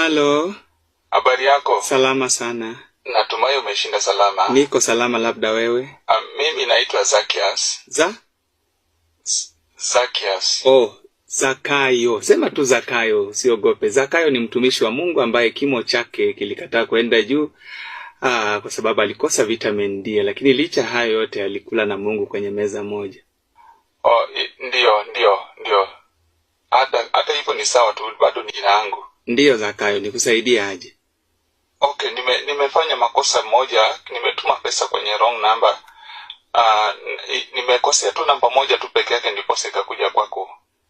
Halo. Habari yako? Salama sana. Natumai umeshinda salama. Niko salama, labda wewe? Mimi naitwa Zacchaeus. Zacchaeus. Oh, Zakayo. Sema tu Zakayo, usiogope. Zakayo ni mtumishi wa Mungu ambaye kimo chake kilikataa kwenda juu kwa sababu alikosa vitamin D, lakini licha hayo yote alikula na Mungu kwenye meza moja. Oh, ndio. Hata hivyo ni sawa tu, bado ni jina langu. Ndio Zakayo, nikusaidie aje? Okay, nimefanya makosa moja, nimetuma pesa kwenye wrong number. Nimekosea tu namba moja tu peke yake ndipo sikakuja kwako.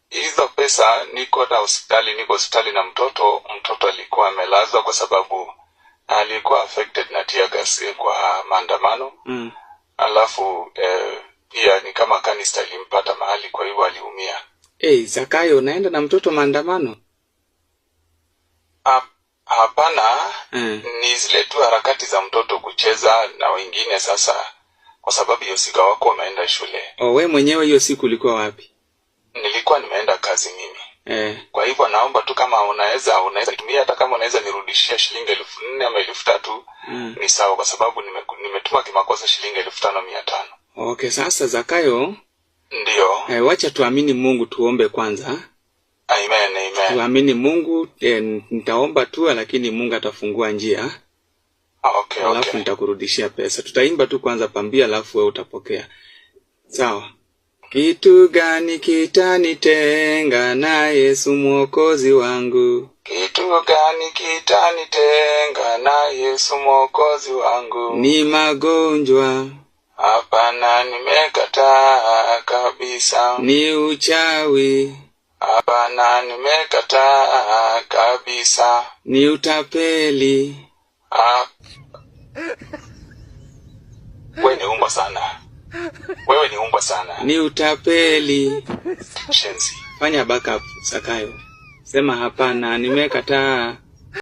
Hizo pesa niko hospitali na mtoto alikuwa amelazwa kwa sababu alikuwa affected na tear gas kwa maandamano. Alafu pia ni kama kanista ilimpata mahali, kwa hivyo aliumia. Zakayo, naenda na mtoto maandamano? Hapana, ni zile tu harakati za mtoto kucheza na wengine. Sasa kwa sababu hiyo siku wako wameenda shule. Wewe mwenyewe hiyo siku ulikuwa wapi? Nilikuwa nimeenda kazi mimi. Kwa hivyo naomba tu kama unaweza tumia, hata kama unaweza nirudishia shilingi 4,000 ama 3,000 ni sawa, kwa sababu nimetuma kimakosa shilingi 5,500. Okay, sasa Zakayo. Ndio. Wacha tuamini Mungu, tuombe kwanza. Amen. Tuamini Mungu, nitaomba tu lakini Mungu atafungua njia. Okay. Alafu nitakurudishia pesa. Tutaimba tu kwanza pambia, alafu wewe utapokea. Sawa? Kitu gani kitanitenga na Yesu Mwokozi wangu? Kitu gani kitanitenga na Yesu Mwokozi wangu? Ni magonjwa? Hapana, nimekataa kabisa. Ni uchawi? Hapana, nimekataa kabisa. Ni utapeli? Wewe ni umba sana. Ni utapeli? Shenzi. Fanya backup Zakayo. Sema hapana, nimekataa.